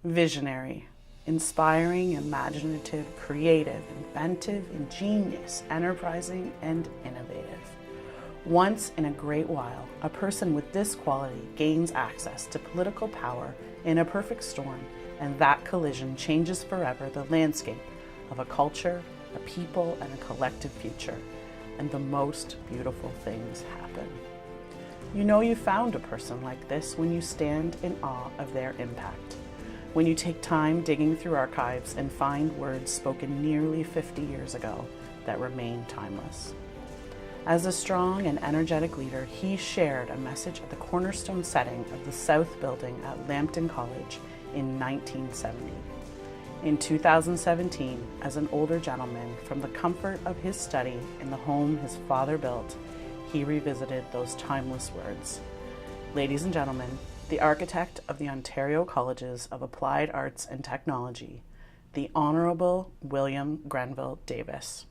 Visionary, inspiring, imaginative, creative, inventive, ingenious, enterprising, and innovative. Once in a great while, a person with this quality gains access to political power in a perfect storm, and that collision changes forever the landscape of a culture, a people, and a collective future. And the most beautiful things happen. You know you found a person like this when you stand in awe of their impact. When you take time digging through archives and find words spoken nearly 50 years ago that remain timeless. As a strong and energetic leader, he shared a message at the cornerstone setting of the South Building at Lambton College in 1970. In 2017, as an older gentleman, from the comfort of his study in the home his father built, he revisited those timeless words. Ladies and gentlemen, the architect of the Ontario Colleges of Applied Arts and Technology, the Honourable William Grenville Davis.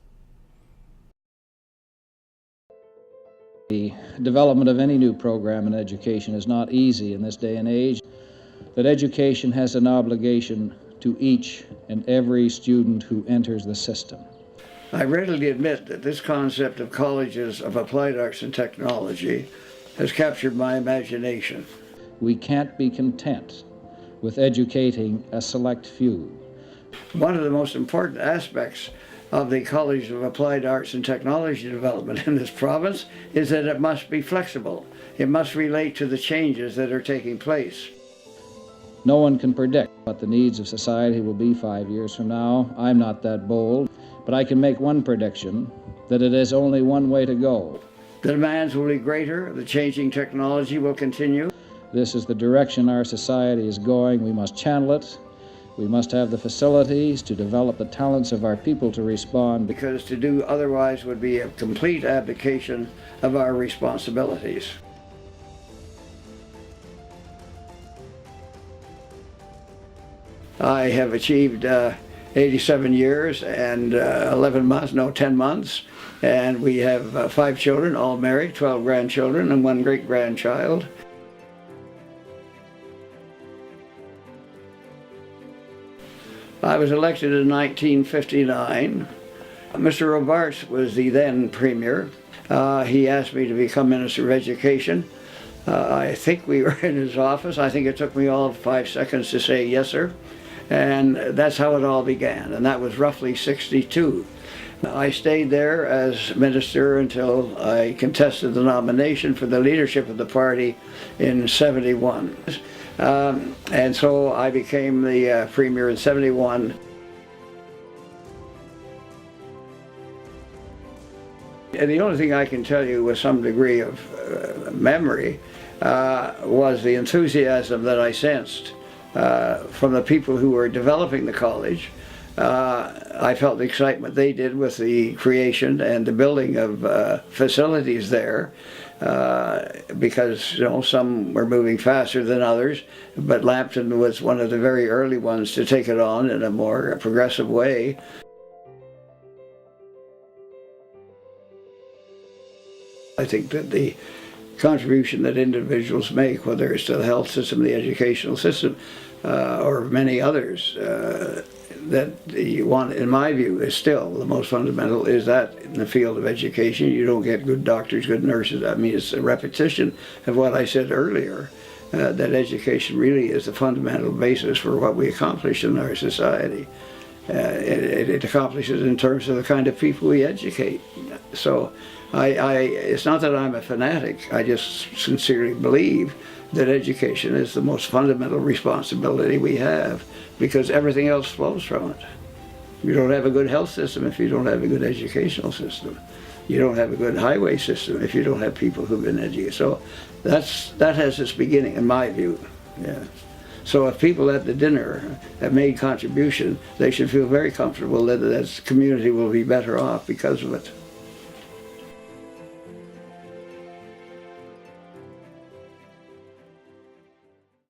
The development of any new program in education is not easy in this day and age. That education has an obligation to each and every student who enters the system. I readily admit that this concept of colleges of applied arts and technology has captured my imagination. We can't be content with educating a select few. One of the most important aspects of the College of Applied Arts and Technology development in this province is that it must be flexible. It must relate to the changes that are taking place. No one can predict what the needs of society will be 5 years from now. I'm not that bold, but I can make one prediction, that it is only one way to go. The demands will be greater, the changing technology will continue. This is the direction our society is going. We must channel it. We must have the facilities to develop the talents of our people to respond. Because to do otherwise would be a complete abdication of our responsibilities. I have achieved 87 years and 10 months, and we have 5 children, all married, 12 grandchildren, and 1 great-grandchild. I was elected in 1959. Mr. Robarts was the then Premier. He asked me to become Minister of Education. I think we were in his office. I think it took me all of 5 seconds to say yes, sir. And that's how it all began, and that was roughly 62. I stayed there as minister until I contested the nomination for the leadership of the party in 71. And so I became the Premier in 71. And the only thing I can tell you with some degree of memory was the enthusiasm that I sensed from the people who were developing the college. I felt the excitement they did with the creation and the building of facilities there, because some were moving faster than others, but Lambton was one of the very early ones to take it on in a more progressive way. I think that the contribution that individuals make, whether it's to the health system, the educational system, or many others, that you want, in my view, is still the most fundamental, is that in the field of education you don't get good doctors, good nurses. I mean, it's a repetition of what I said earlier, that education really is the fundamental basis for what we accomplish in our society. It accomplishes in terms of the kind of people we educate. So it's not that I'm a fanatic, I just sincerely believe that education is the most fundamental responsibility we have, because everything else flows from it. You don't have a good health system if you don't have a good educational system. You don't have a good highway system if you don't have people who've been educated. So that has its beginning, in my view. Yeah. So if people at the dinner have made contribution, they should feel very comfortable that the community will be better off because of it.